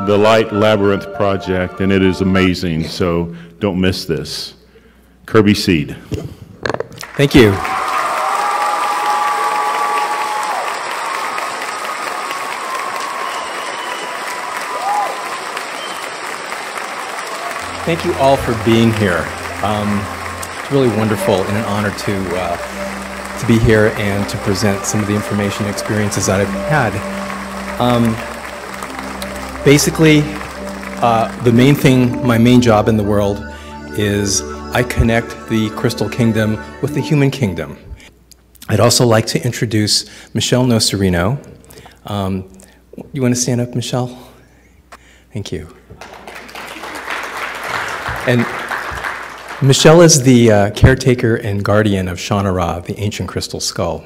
the Light Labyrinth project, and it is amazing, so don't miss this. Kirby Seid. Thank you. Thank you all for being here. It's really wonderful and an honor to be here and to present some of the information and experiences that I've had. Basically, the main thing, my main job in the world is I connect the crystal kingdom with the human kingdom. I'd also like to introduce Michele Nocerino. You want to stand up, Michele? Thank you. And Michele is the caretaker and guardian of Sha Na Ra, the ancient crystal skull.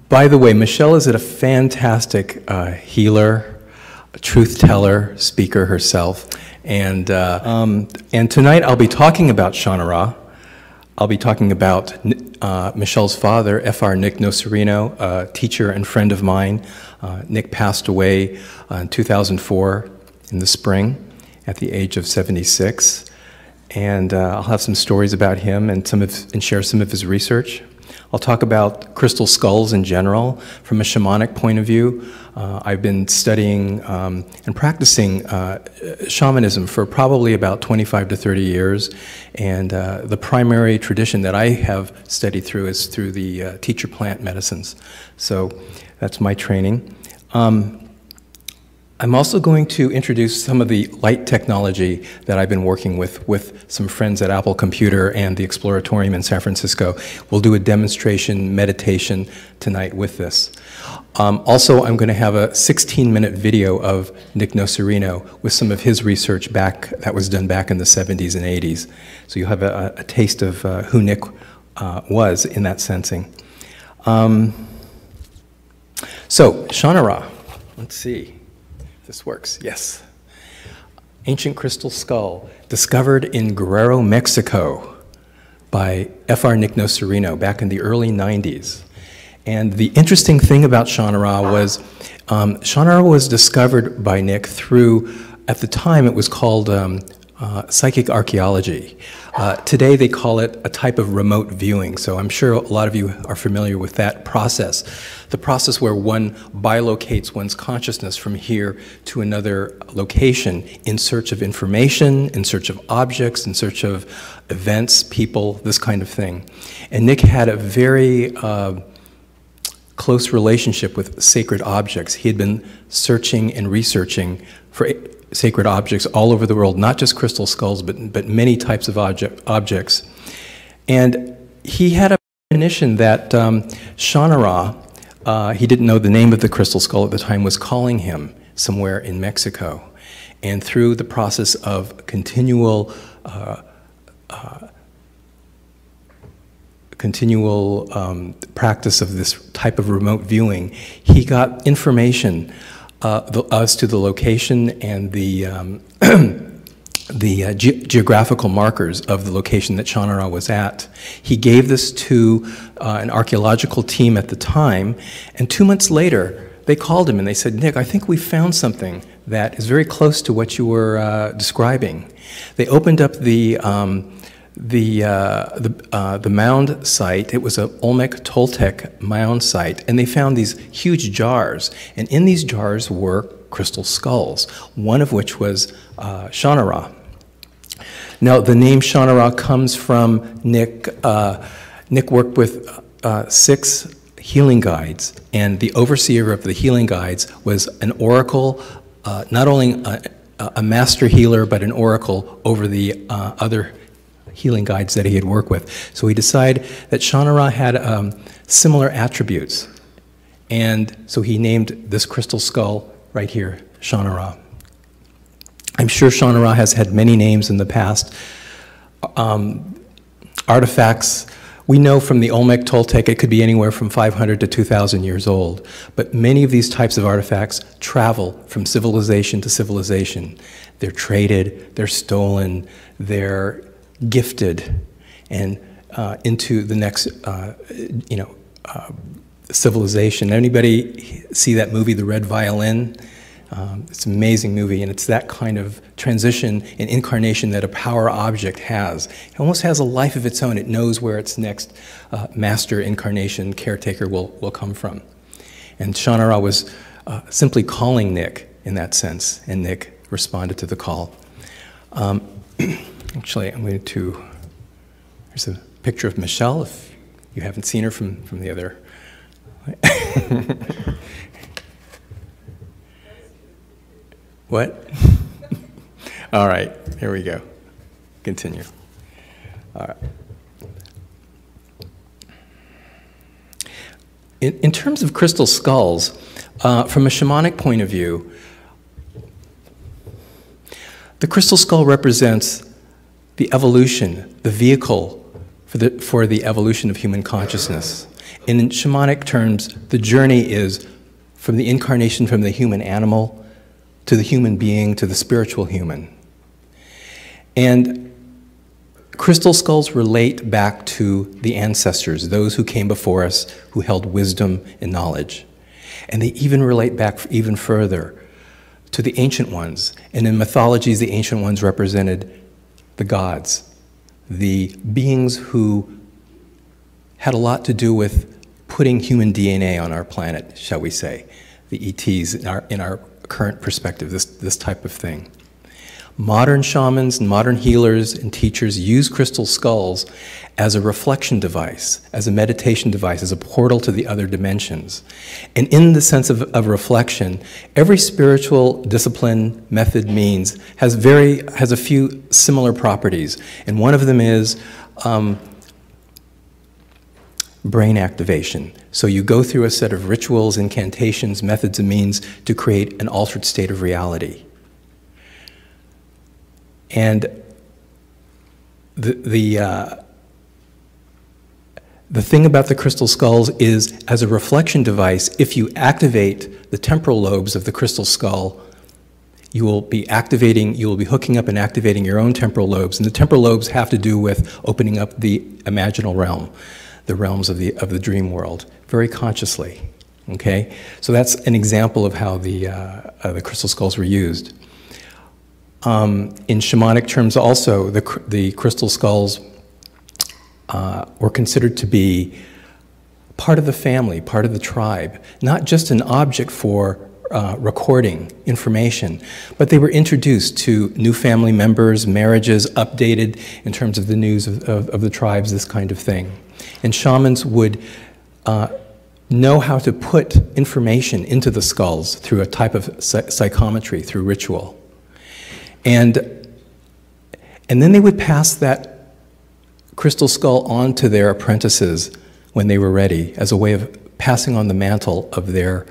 By the way, Michele is a fantastic healer, a truth teller, speaker herself. And tonight I'll be talking about Sha Na Ra. I'll be talking about Michele's father, Fr. Nick Nocerino, a teacher and friend of mine. Nick passed away in 2004 in the spring at the age of 76. And I'll have some stories about him and share some of his research. I'll talk about crystal skulls in general from a shamanic point of view. I've been studying and practicing shamanism for probably about 25 to 30 years, and the primary tradition that I have studied through is through the teacher plant medicines. So that's my training. I'm also going to introduce some of the light technology that I've been working with some friends at Apple Computer and the Exploratorium in San Francisco. We'll do a demonstration meditation tonight with this. Also, I'm going to have a 16-minute video of Nick Nocerino with some of his research that was done back in the 70s and 80s. So you'll have a taste of who Nick was in that sensing. So, Sha Na Ra, let's see. This works, yes. Ancient crystal skull, discovered in Guerrero, Mexico by Fr. Nick Nocerino back in the early 90s. And the interesting thing about Sha Na Ra was, Sha Na Ra was discovered by Nick through, at the time it was called psychic archaeology. Today they call it a type of remote viewing, so I'm sure a lot of you are familiar with that process. The process where one bilocates one's consciousness from here to another location in search of information, in search of objects, in search of events, people, this kind of thing. And Nick had a very close relationship with sacred objects. He had been searching and researching for sacred objects all over the world, not just crystal skulls, but many types of objects. And he had a premonition that Sha Na Ra, he didn't know the name of the crystal skull at the time, was calling him somewhere in Mexico. And through the process of continual practice of this type of remote viewing, he got information as to the location and the geographical markers of the location that Sha Na Ra was at. He gave this to an archaeological team at the time, and 2 months later, they called him and they said, "Nick, I think we found something that is very close to what you were describing." They opened up the mound site. It was an Olmec Toltec mound site, and they found these huge jars, and in these jars were crystal skulls, one of which was Sha Na Ra. Now, the name Sha Na Ra comes from Nick. Nick worked with 6 healing guides, and the overseer of the healing guides was an oracle, not only a master healer, but an oracle over the other healing guides that he had worked with. So he decided that Sha Na Ra had similar attributes. And so he named this crystal skull right here, Sha Na Ra. I'm sure Sha Na Ra has had many names in the past. Artifacts, we know from the Olmec Toltec it could be anywhere from 500 to 2,000 years old. But many of these types of artifacts travel from civilization to civilization. They're traded, they're stolen, they're gifted, and into the next, civilization. Anybody see that movie, The Red Violin? It's an amazing movie, and it's that kind of transition and incarnation that a power object has. It almost has a life of its own. It knows where its next master incarnation, caretaker will come from. And Sha Na Ra was simply calling Nick in that sense, and Nick responded to the call. Actually, I'm going to, there's a picture of Michele, if you haven't seen her from the other. What? All right, here we go. Continue. All right. In terms of crystal skulls, from a shamanic point of view, the crystal skull represents the evolution, the vehicle for the evolution of human consciousness. And in shamanic terms, the journey is from the incarnation from the human animal to the human being to the spiritual human. And crystal skulls relate back to the ancestors, those who came before us, who held wisdom and knowledge. And they even relate back even further to the ancient ones. And in mythologies, the ancient ones represented the gods, the beings who had a lot to do with putting human DNA on our planet, shall we say, the ETs in our current perspective, this type of thing. Modern shamans and modern healers and teachers use crystal skulls as a reflection device, as a meditation device, as a portal to the other dimensions. And in the sense of reflection, every spiritual discipline, method, means has a few similar properties. And one of them is brain activation. So you go through a set of rituals, incantations, methods, and means to create an altered state of reality. And the thing about the crystal skulls is, as a reflection device, if you activate the temporal lobes of the crystal skull, you will be hooking up and activating your own temporal lobes. And the temporal lobes have to do with opening up the imaginal realm, the realms of the dream world, very consciously. Okay, so that's an example of how the crystal skulls were used. In shamanic terms, also, the crystal skulls were considered to be part of the family, part of the tribe, not just an object for recording information, but they were introduced to new family members, marriages, updated in terms of the news of the tribes, this kind of thing. And shamans would know how to put information into the skulls through a type of psychometry, through ritual. And then they would pass that crystal skull on to their apprentices when they were ready, as a way of passing on the mantle of their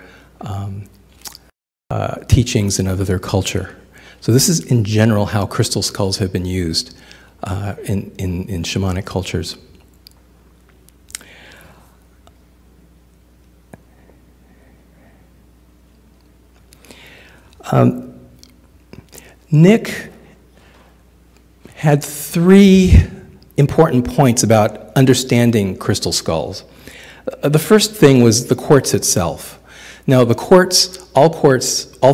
teachings and of their culture. So this is, in general, how crystal skulls have been used in shamanic cultures. Nick had three important points about understanding crystal skulls. The first thing was the quartz itself. Now, the quartz, all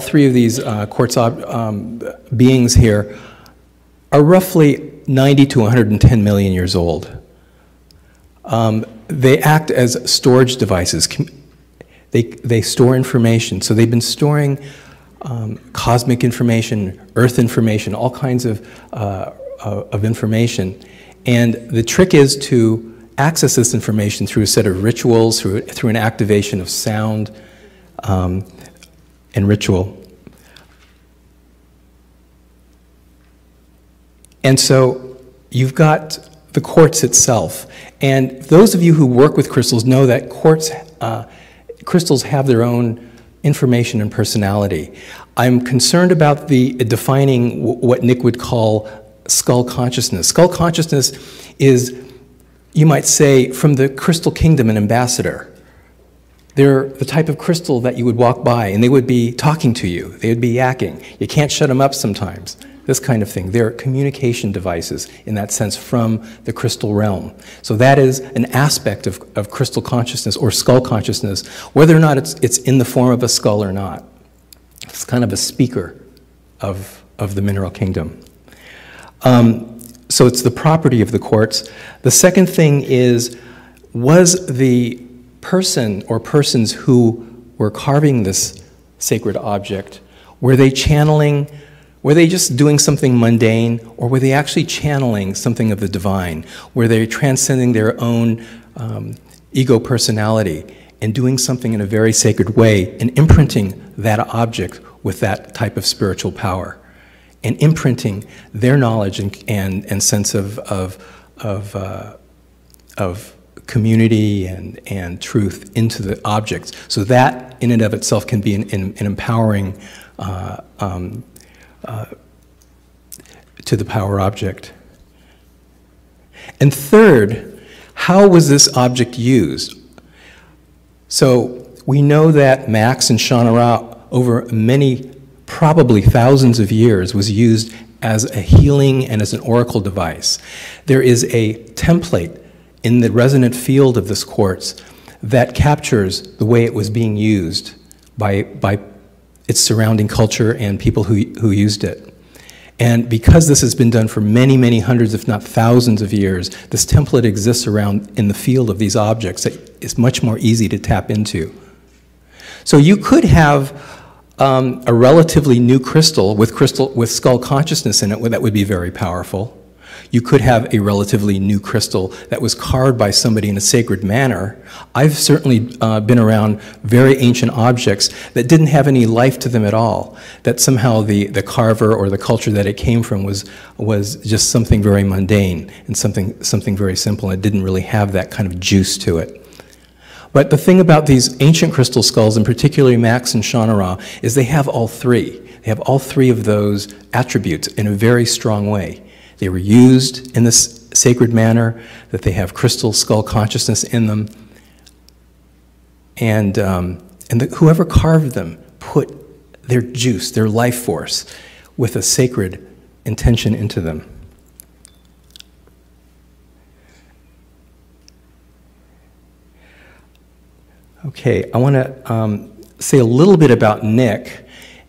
three of these quartz beings here are roughly 90 to 110 million years old. They act as storage devices. They store information. So they've been storing cosmic information, earth information, all kinds of information. And the trick is to access this information through a set of rituals, through an activation of sound and ritual. And so you've got the quartz itself. And those of you who work with crystals know that crystals have their own information and personality. I'm concerned about defining what Nick would call skull consciousness. Skull consciousness is, you might say, from the crystal kingdom, an ambassador. They're the type of crystal that you would walk by and they would be talking to you. They would be yakking. You can't shut them up sometimes. this kind of thing. They're communication devices, in that sense, from the crystal realm. So that is an aspect of crystal consciousness or skull consciousness, whether or not it's in the form of a skull or not. It's kind of a speaker of the mineral kingdom. So it's the property of the quartz. The second thing is, was the person or persons who were carving this sacred object, were they channeling, were they just doing something mundane, or were they actually channeling something of the divine? Were they transcending their own ego personality and doing something in a very sacred way and imprinting that object with that type of spiritual power and imprinting their knowledge and sense of community and truth into the objects? So that in and of itself can be an empowering to the power object. And third, how was this object used? So we know that Max and Sha Na Ra, over many, probably thousands of years, was used as a healing and as an oracle device. There is a template in the resonant field of this quartz that captures the way it was being used by its surrounding culture and people who used it. And because this has been done for many, many hundreds, if not thousands of years, this template exists around in the field of these objects that is much more easy to tap into. So you could have a relatively new crystal with skull consciousness in it that would be very powerful. You could have a relatively new crystal that was carved by somebody in a sacred manner. I've certainly been around very ancient objects that didn't have any life to them at all, that somehow the carver or the culture that it came from was just something very mundane and something very simple, and it didn't really have that kind of juice to it. But the thing about these ancient crystal skulls, and particularly Max and Sha Na Ra, is they have all three. They have all three of those attributes in a very strong way. They were used in this sacred manner, that they have crystal skull consciousness in them, and whoever carved them put their juice, their life force, with a sacred intention into them. Okay, I want to say a little bit about Nick,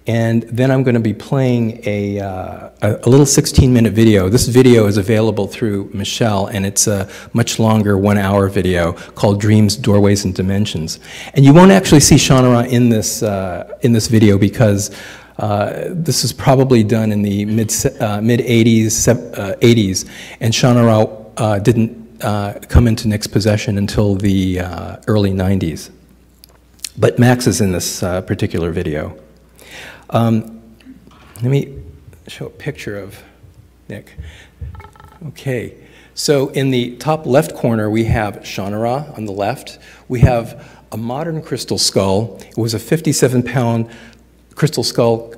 and then I'm going to be playing a little 16-minute video. This video is available through Michele, and it's a much longer 1-hour video called Dreams, Doorways, and Dimensions. And you won't actually see Sha Na Ra in this video because this is probably done in the mid-80s, and Sha Na Ra didn't come into Nick's possession until the early 90s. But Max is in this particular video. Let me show a picture of Nick. Okay, so in the top left corner we have Sha Na Ra on the left. We have a modern crystal skull. It was a 57-pound crystal skull.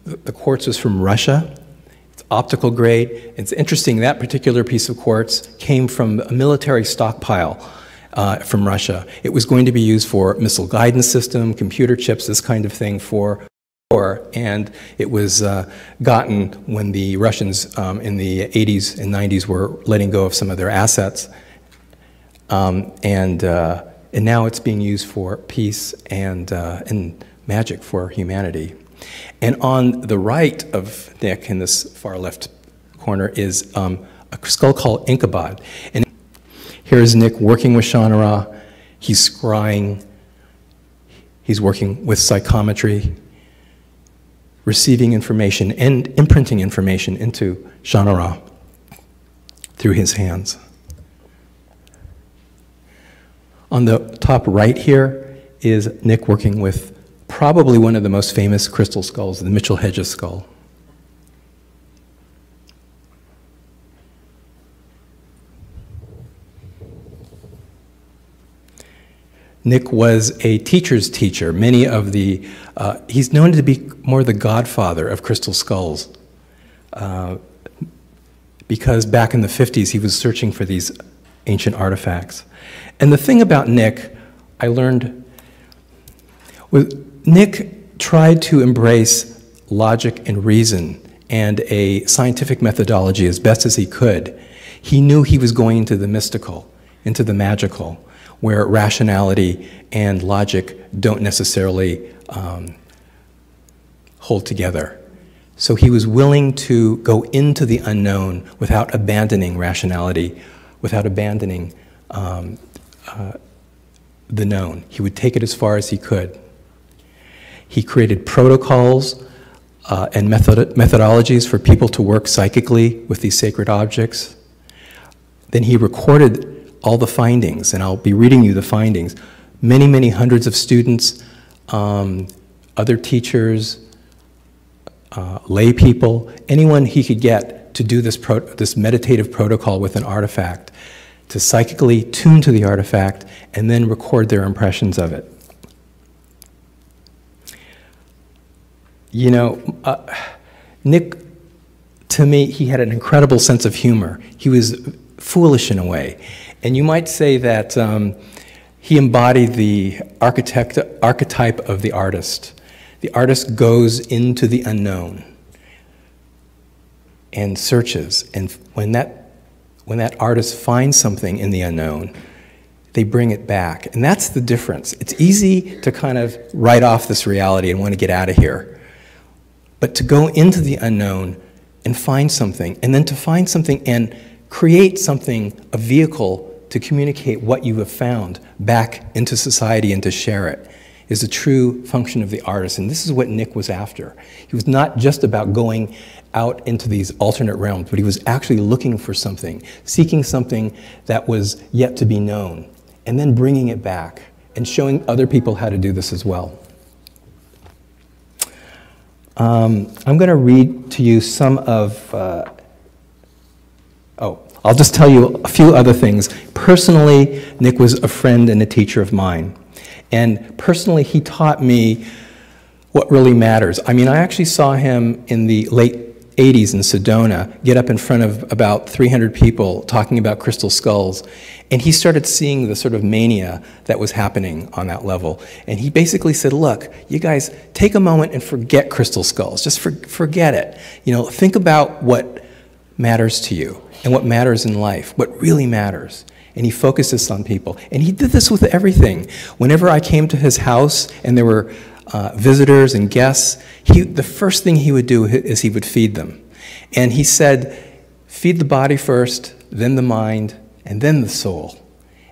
The quartz was from Russia. It's optical grade. It's interesting, that particular piece of quartz came from a military stockpile from Russia. It was going to be used for missile guidance system, computer chips, this kind of thing for war, and it was gotten when the Russians in the 80s and 90s were letting go of some of their assets. And now it's being used for peace and magic for humanity. And on the right of Nick, in this far left corner, is a skull called Ichabod. And here's Nick working with Sha Na Ra. He's scrying. He's working with psychometry, receiving information and imprinting information into Sha Na Ra through his hands. On the top right here is Nick working with probably one of the most famous crystal skulls, the Mitchell Hedges skull. Nick was a teacher's teacher. Many of the, he's known to be more the godfather of crystal skulls because back in the 50s he was searching for these ancient artifacts. And the thing about Nick, I learned, was Nick tried to embrace logic and reason and a scientific methodology as best as he could, he knew he was going into the mystical, into the magical, where rationality and logic don't necessarily hold together. So he was willing to go into the unknown without abandoning rationality, without abandoning the known. He would take it as far as he could. He created protocols and methodologies for people to work psychically with these sacred objects. Then he recorded all the findings, and I'll be reading you the findings. Many, many hundreds of students, other teachers, lay people, anyone he could get to do this meditative protocol with an artifact, to psychically tune to the artifact and then record their impressions of it. You know, Nick, to me, he had an incredible sense of humor. He was foolish in a way. And you might say that he embodied the archetype of the artist. The artist goes into the unknown and searches. And when that artist finds something in the unknown, they bring it back. And that's the difference. It's easy to kind of write off this reality and want to get out of here. But to go into the unknown and find something, and then to find something and create something, a vehicle to communicate what you have found back into society and to share it, is a true function of the artist. And this is what Nick was after. He was not just about going out into these alternate realms, but he was actually looking for something, seeking something that was yet to be known, and then bringing it back and showing other people how to do this as well. I'm going to read to you some of, I'll just tell you a few other things. Personally, Nick was a friend and a teacher of mine. And personally, he taught me what really matters. I mean, I actually saw him in the late 80s in Sedona get up in front of about 300 people talking about crystal skulls. And he started seeing the sort of mania that was happening on that level. And he basically said, look, you guys, take a moment and forget crystal skulls. Just forget it. You know, think about what matters to you and what matters in life, what really matters. And he focused this on people. And he did this with everything. Whenever I came to his house and there were visitors and guests, the first thing he would do is he would feed them. And he said, feed the body first, then the mind, and then the soul.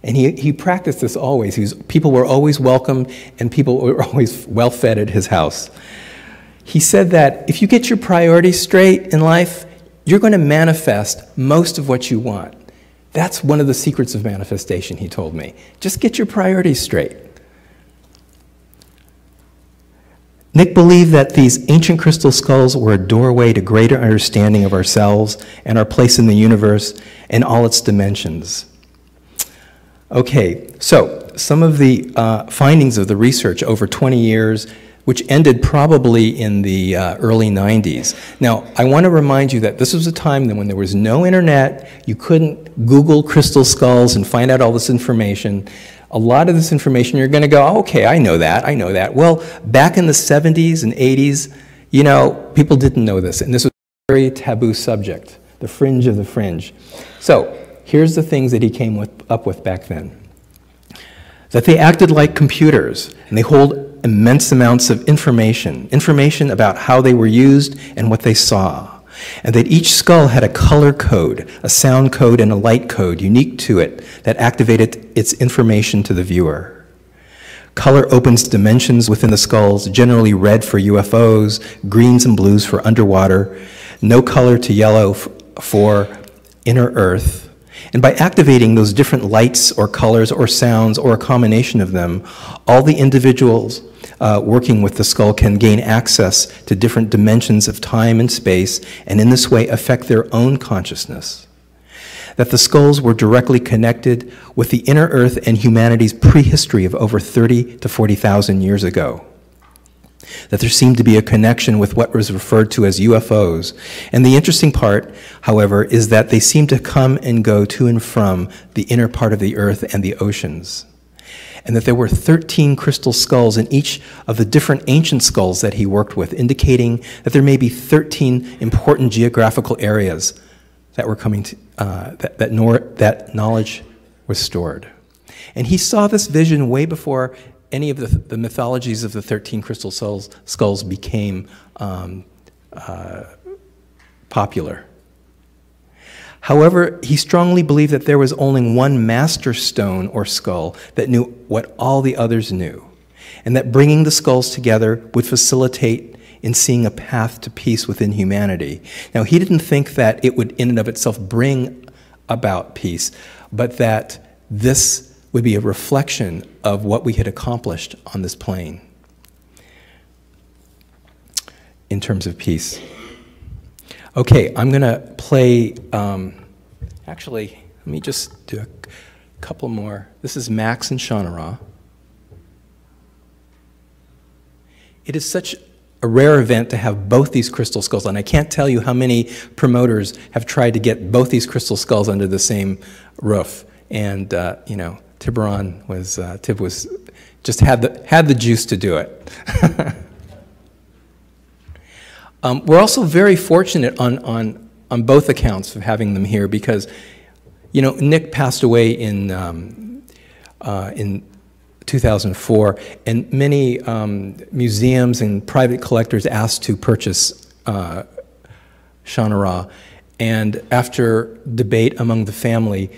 And he practiced this always. People were always welcome, and people were always well-fed at his house. He said that if you get your priorities straight in life, you're going to manifest most of what you want. That's one of the secrets of manifestation, he told me. Just get your priorities straight. Nick believed that these ancient crystal skulls were a doorway to greater understanding of ourselves and our place in the universe and all its dimensions. Okay, so some of the findings of the research over 20 years, which ended probably in the early 90s. Now, I want to remind you that this was a time when there was no internet, you couldn't Google crystal skulls and find out all this information. A lot of this information, you're going to go, oh, okay, I know that, I know that. Well, back in the 70s and 80s, you know, people didn't know this, and this was a very taboo subject, the fringe of the fringe. So, here's the things that he came up with back then. That they acted like computers, and they hold immense amounts of information about how they were used and what they saw. And that each skull had a color code, a sound code, and a light code unique to it that activated its information to the viewer. Color opens dimensions within the skulls, generally red for UFOs, greens and blues for underwater, no color to yellow for inner earth. And by activating those different lights or colors or sounds or a combination of them, all the individuals working with the skull can gain access to different dimensions of time and space, and in this way affect their own consciousness. That the skulls were directly connected with the inner earth and humanity's prehistory of over 30 to 40,000 years ago. That there seemed to be a connection with what was referred to as UFOs. And the interesting part, however, is that they seem to come and go to and from the inner part of the earth and the oceans. and that there were 13 crystal skulls in each of the different ancient skulls that he worked with, indicating that there may be 13 important geographical areas that were coming to, that knowledge was stored. And he saw this vision way before any of the mythologies of the 13 crystal skulls became popular. However, he strongly believed that there was only one master stone or skull that knew what all the others knew, and that bringing the skulls together would facilitate in seeing a path to peace within humanity. Now, he didn't think that it would in and of itself bring about peace, but that this would be a reflection of what we had accomplished on this plane in terms of peace. Okay, I'm going to play, actually, let me just do a couple more. This is Max and Sha Na Ra. It is such a rare event to have both these crystal skulls, and I can't tell you how many promoters have tried to get both these crystal skulls under the same roof. And, you know, Tyberonn was, Tib was, just had the juice to do it. We're also very fortunate on both accounts of having them here because, you know, Nick passed away in 2004, and many museums and private collectors asked to purchase Sha Na Ra. And after debate among the family,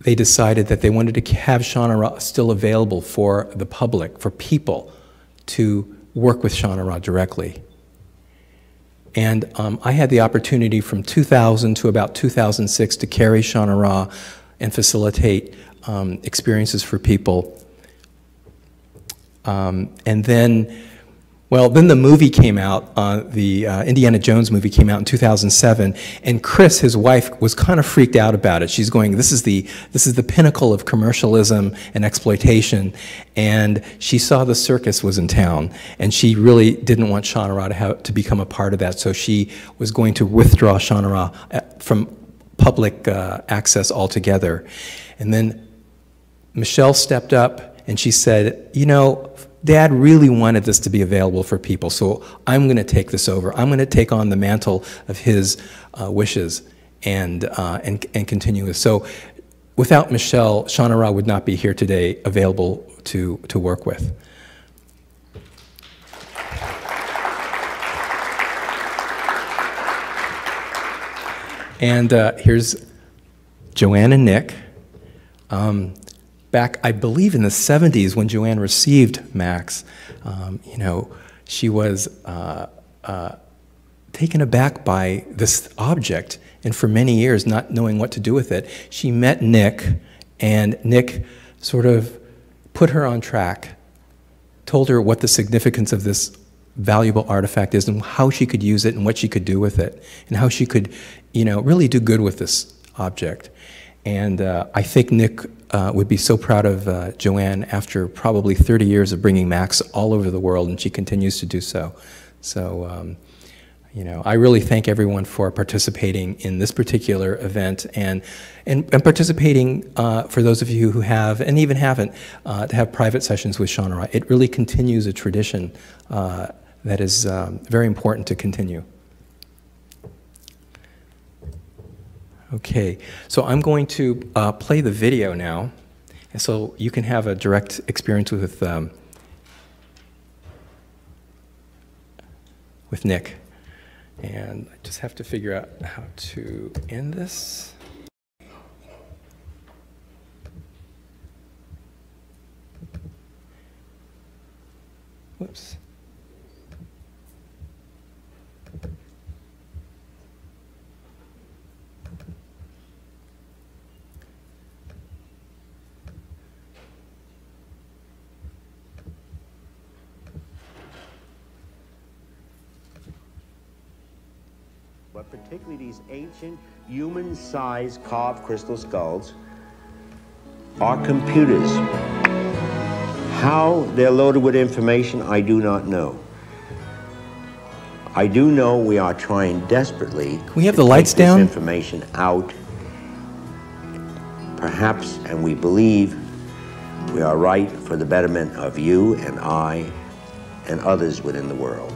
they decided that they wanted to have Sha Na Ra still available for the public, for people to work with Sha Na Ra directly. And I had the opportunity from 2000 to about 2006 to carry Sha Na Ra and facilitate experiences for people. And then, well, then the movie came out, the Indiana Jones movie came out in 2007, and Chris, his wife, was kind of freaked out about it. She's going, this is the pinnacle of commercialism and exploitation, and she saw the circus was in town, and she really didn't want Sha Na Ra to become a part of that, so she was going to withdraw Sha Na Ra from public access altogether. And then Michele stepped up and she said, you know, Dad really wanted this to be available for people, so I'm going to take this over. I'm going to take on the mantle of his wishes and continue this. So without Michele, Sha Na Ra would not be here today available to work with. And here's Joanne and Nick. Back, I believe, in the 70s when Joanne received Max, you know, she was taken aback by this object, and for many years, not knowing what to do with it, she met Nick, and Nick sort of put her on track, told her what the significance of this valuable artifact is and how she could use it and what she could do with it and how she could, you know, really do good with this object. And I think Nick would be so proud of Joanne after probably 30 years of bringing Max all over the world, and she continues to do so. So, you know, I really thank everyone for participating in this particular event and participating for those of you who have and even haven't to have private sessions with Sha Na Ra. It really continues a tradition that is very important to continue. Okay, so I'm going to play the video now, and so you can have a direct experience with Nick. And I just have to figure out how to end this. Whoops. But particularly these ancient human-sized carved crystal skulls are computers. How they're loaded with information, I do not know. I do know we are trying desperately Can we have the lights down? This information out perhaps, and we believe we are right for the betterment of you and I and others within the world.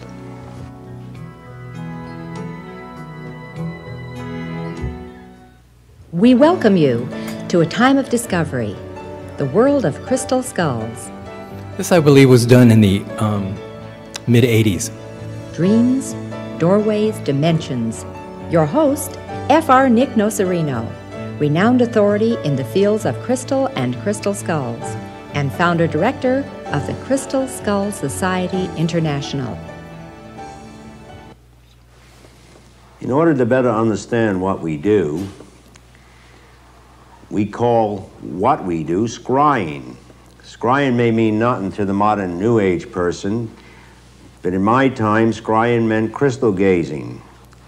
We welcome you to a time of discovery, the world of crystal skulls. This, I believe, was done in the mid-'80s. Dreams, doorways, dimensions. Your host, Fr. Nick Nocerino, renowned authority in the fields of crystal and crystal skulls, and founder-director of the Crystal Skull Society International. In order to better understand what we do, we call what we do scrying. Scrying may mean nothing to the modern New Age person, but in my time, scrying meant crystal gazing,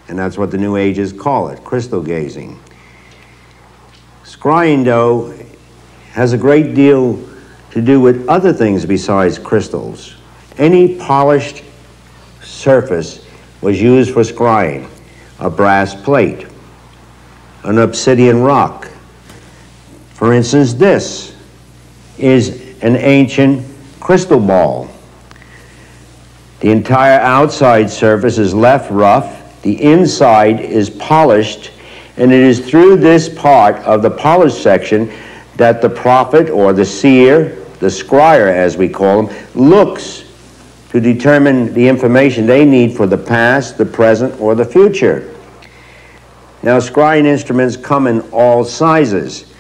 and that's what the New Ages call it, crystal gazing. Scrying, though, has a great deal to do with other things besides crystals. Any polished surface was used for scrying. A brass plate, an obsidian rock. For instance, this is an ancient crystal ball. The entire outside surface is left rough, the inside is polished, and it is through this part of the polished section that the prophet or the seer, the scryer as we call them, looks to determine the information they need for the past, the present, or the future. Now, scrying instruments come in all sizes.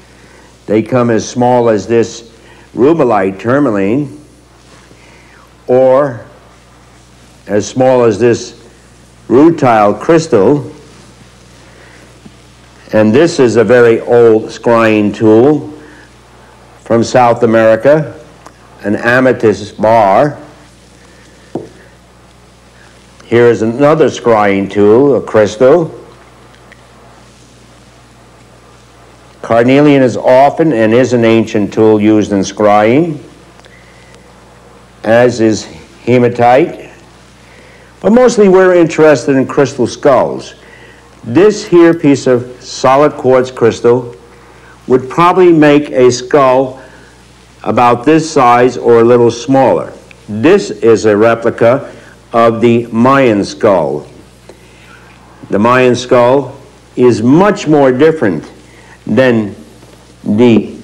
They come as small as this RUBELITE tourmaline, or as small as this RUTILE crystal. And this is a very old scrying tool from South America, an amethyst bar. Here is another scrying tool, a crystal. Carnelian is often and is an ancient tool used in scrying, as is hematite. But mostly we're interested in crystal skulls. This here piece of solid quartz crystal would probably make a skull about this size or a little smaller. This is a replica of the Mayan skull. The Mayan skull is much more different than the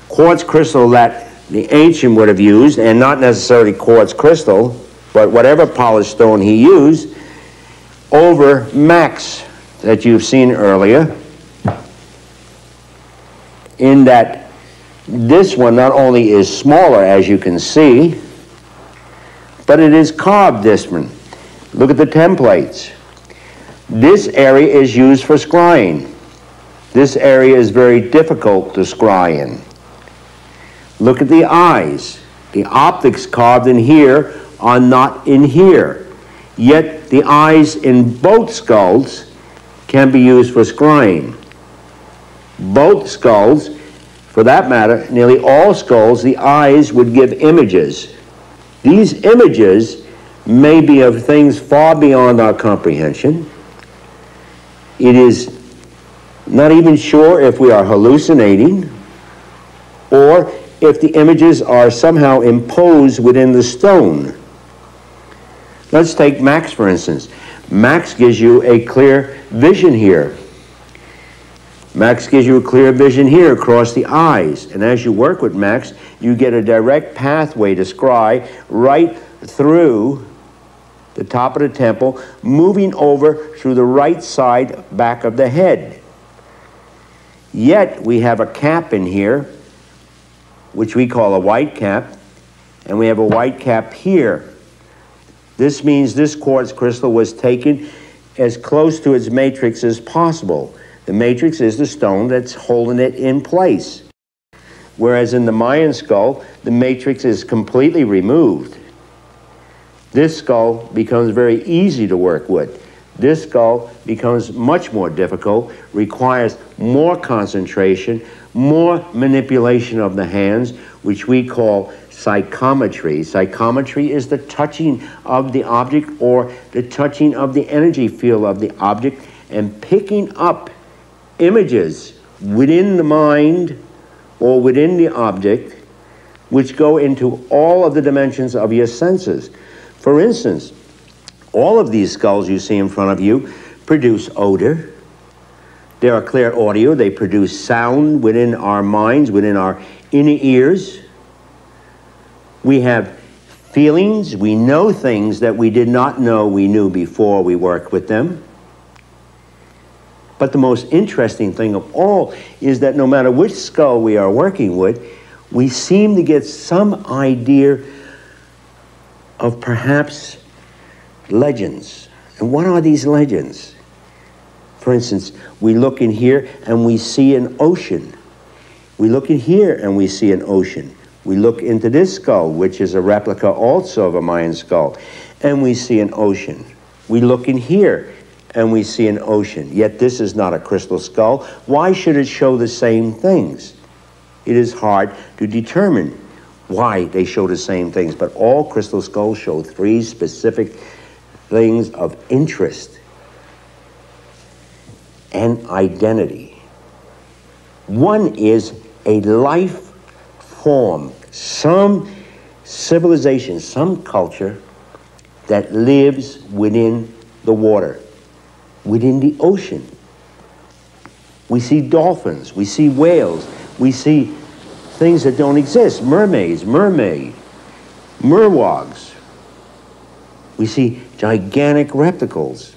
quartz crystal that the ancient would have used, and not necessarily quartz crystal, but whatever polished stone he used, over Max that you've seen earlier, in that this one not only is smaller, as you can see, but it is carved different. Look at the templates. This area is used for scrying. This area is very difficult to scry in. Look at the eyes. The optics carved in here are not in here. Yet the eyes in both skulls can be used for scrying. Both skulls, for that matter, nearly all skulls, the eyes would give images. These images may be of things far beyond our comprehension. It is not even sure if we are hallucinating or if the images are somehow imposed within the stone. Let's take Max, for instance. Max gives you a clear vision here. Max gives you a clear vision here across the eyes. And as you work with Max, you get a direct pathway to scry right through the top of the temple, moving over through the right side back of the head. Yet we have a cap in here, which we call a white cap, and we have a white cap here. This means this quartz crystal was taken as close to its matrix as possible. The matrix is the stone that's holding it in place. Whereas in the Mayan skull, the matrix is completely removed. This skull becomes very easy to work with. This skull becomes much more difficult, requires more concentration, more manipulation of the hands, which we call psychometry. Psychometry is the touching of the object or the touching of the energy field of the object and picking up images within the mind or within the object, which go into all of the dimensions of your senses. For instance, all of these skulls you see in front of you produce odor. They are clear audio. They produce sound within our minds, within our inner ears. We have feelings. We know things that we did not know we knew before we worked with them. But the most interesting thing of all is that no matter which skull we are working with, we seem to get some idea of perhaps legends. And what are these legends? For instance, we look in here and we see an ocean. We look in here and we see an ocean. We look into this skull, which is a replica also of a Mayan skull, and we see an ocean. We look in here and we see an ocean. Yet this is not a crystal skull. Why should it show the same things? It is hard to determine why they show the same things, but all crystal skulls show three specific things of interest and identity. One is a life form, some civilization, some culture that lives within the water, within the ocean. We see dolphins, we see whales, we see things that don't exist, mermaids, merwogs. We see gigantic reptiles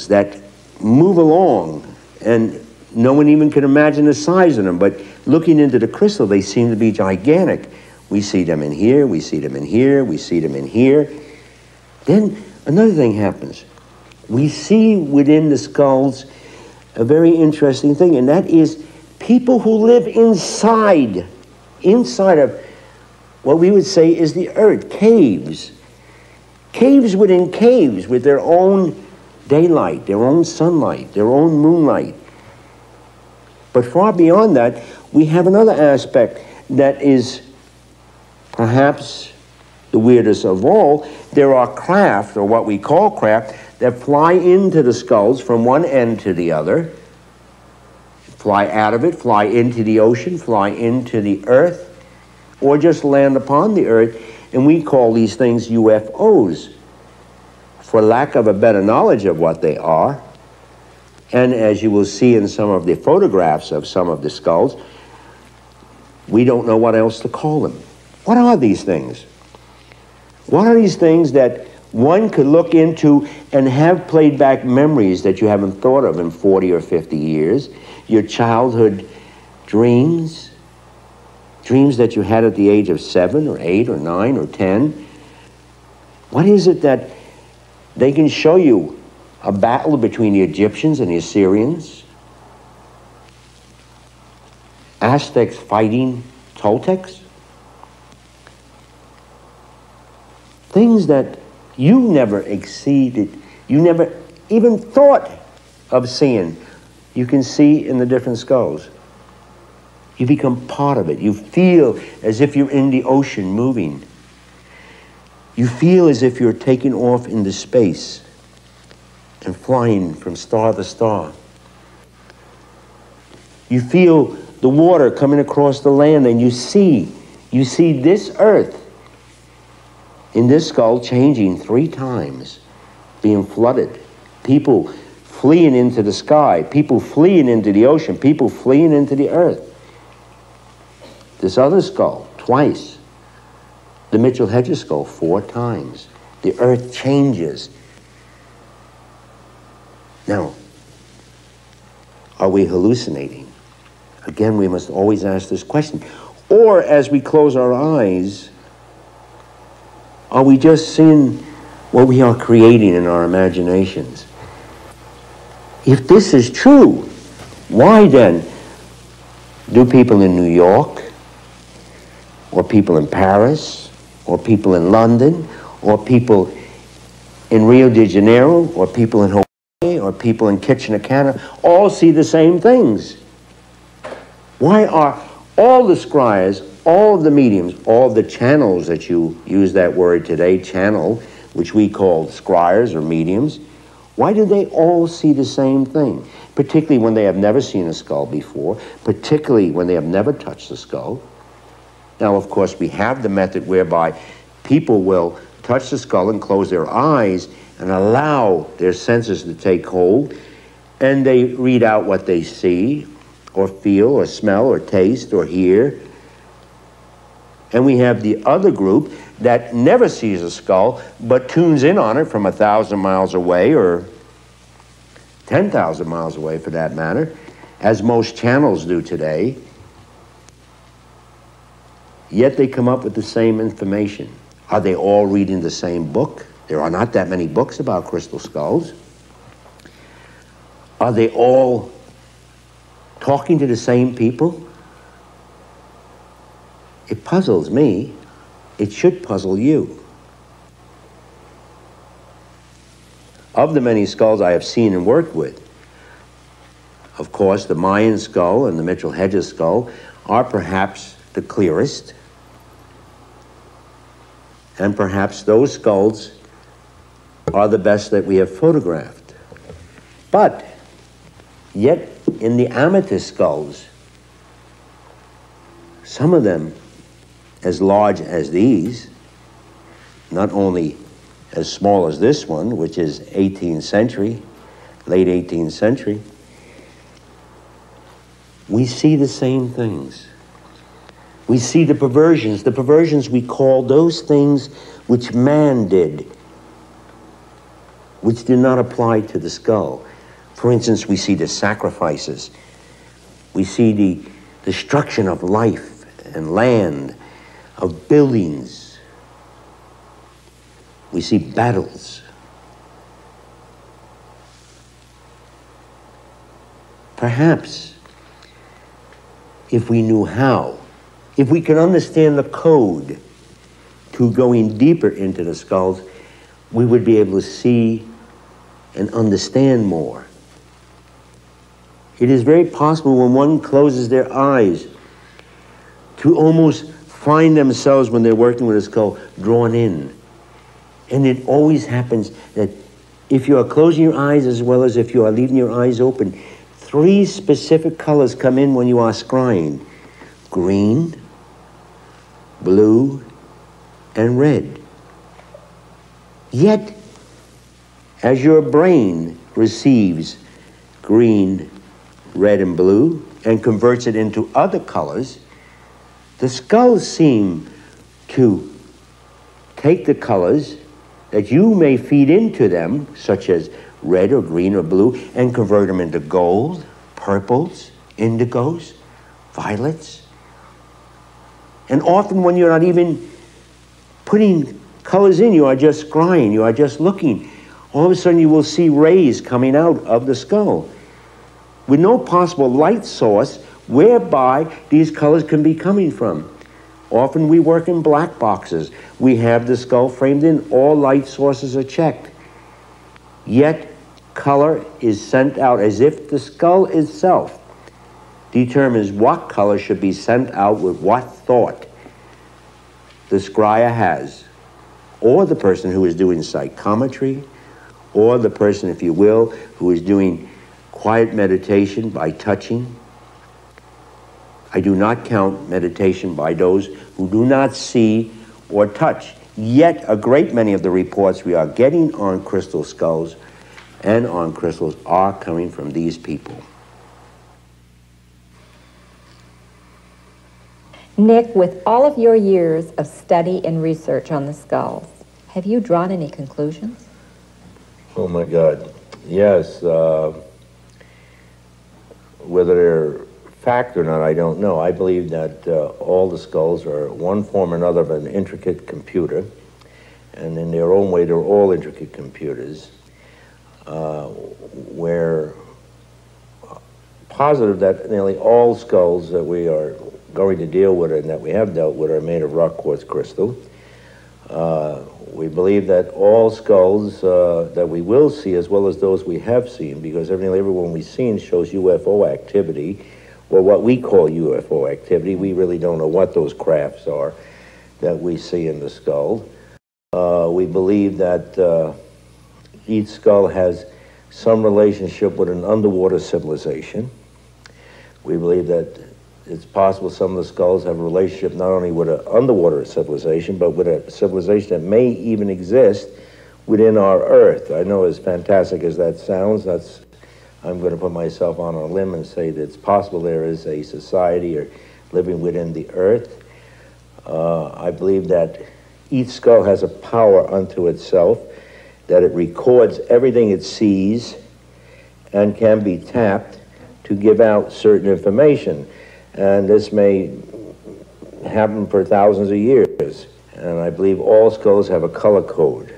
that move along, and no one even can imagine the size of them, but looking into the crystal, they seem to be gigantic. We see them in here, we see them in here, we see them in here. Then another thing happens. We see within the skulls a very interesting thing, and that is people who live inside of what we would say is the earth, caves. Caves within caves with their own daylight, their own sunlight, their own moonlight. But far beyond that, we have another aspect that is perhaps the weirdest of all. There are craft, or what we call craft, that fly into the skulls from one end to the other, fly out of it, fly into the ocean, fly into the earth, or just land upon the earth, and we call these things UFOs, for lack of a better knowledge of what they are. And as you will see in some of the photographs of some of the skulls, we don't know what else to call them. What are these things? What are these things that one could look into and have played back memories that you haven't thought of in 40 or 50 years? Your childhood dreams, dreams that you had at the age of 7 or 8 or 9 or 10. What is it that they can show you? A battle between the Egyptians and the Assyrians? Aztecs fighting Toltecs? Things that you never exceeded, you never even thought of seeing, you can see in the different skulls. You become part of it. You feel as if you're in the ocean moving. You feel as if you're taking off into space and flying from star to star. You feel the water coming across the land, and you see this earth in this skull changing 3 times, being flooded. People fleeing into the sky, people fleeing into the ocean, people fleeing into the earth. This other skull, twice. The Mitchell Hedges skull, 4 times. The earth changes. Now, are we hallucinating? Again, we must always ask this question. Or as we close our eyes, are we just seeing what we are creating in our imaginations? If this is true, why then do people in New York, or people in Paris, or people in London, or people in Rio de Janeiro, or people in Hawaii, or people in Kitchener, Canada, all see the same things? Why are all the scryers, all the mediums, all the channels that you use that word today, channel, which we call scryers or mediums, Why do they all see the same thing? Particularly when they have never seen a skull before, particularly when they have never touched the skull. Now, of course, we have the method whereby people will touch the skull and close their eyes and allow their senses to take hold, and they read out what they see, or feel, or smell, or taste, or hear. And we have the other group that never sees a skull, but tunes in on it from 1,000 miles away, or 10,000 miles away for that matter, as most channels do today. Yet they come up with the same information. Are they all reading the same book? There are not that many books about crystal skulls. Are they all talking to the same people? It puzzles me. It should puzzle you. Of the many skulls I have seen and worked with, of course, the Mayan skull and the Mitchell Hedges skull are perhaps the clearest. And perhaps those skulls are the best that we have photographed. But yet in the amethyst skulls, some of them as large as these, not only as small as this one, which is 18th century, late 18th century, we see the same things. We see the perversions. The perversions we call those things which man did, which did not apply to the skull. For instance, we see the sacrifices. We see the destruction of life and land, of buildings. We see battles. Perhaps, if we knew how, if we could understand the code to going deeper into the skulls, we would be able to see and understand more. It is very possible when one closes their eyes to almost find themselves, when they're working with a skull, drawn in. And it always happens that if you are closing your eyes as well as if you are leaving your eyes open, 3 specific colors come in when you are scrying: green, blue, and red. Yet, as your brain receives green, red, and blue and converts it into other colors, the skulls seem to take the colors that you may feed into them, such as red or green or blue, and convert them into gold, purples, indigos, violets. And often when you're not even putting colors in, you are just scrying, you are just looking, all of a sudden you will see rays coming out of the skull with no possible light source whereby these colors can be coming from. Often we work in black boxes. We have the skull framed in, all light sources are checked. Yet color is sent out as if the skull itself determines what color should be sent out with what thought the scryer has, or the person who is doing psychometry, or the person, if you will, who is doing quiet meditation by touching. I do not count meditation by those who do not see or touch. Yet a great many of the reports we are getting on crystal skulls and on crystals are coming from these people. Nick, with all of your years of study and research on the skulls, have you drawn any conclusions? Oh my God, yes. Whether they're fact or not, I don't know. I believe that all the skulls are one form or another of an intricate computer, and in their own way they're all intricate computers. We're positive that nearly all skulls that we are going to deal with and that we have dealt with are made of rock quartz crystal. We believe that all skulls that we will see, as well as those we have seen, because nearly everyone we've seen shows UFO activity, or what we call UFO activity. We really don't know what those crafts are that we see in the skull. We believe that each skull has some relationship with an underwater civilization. We believe that it's possible some of the skulls have a relationship not only with an underwater civilization, but with a civilization that may even exist within our Earth. I know, as fantastic as that sounds, I'm going to put myself on a limb and say that it's possible there is a society or living within the Earth. I believe that each skull has a power unto itself, that it records everything it sees and can be tapped to give out certain information. And this may happen for thousands of years. And I believe all skulls have a color code,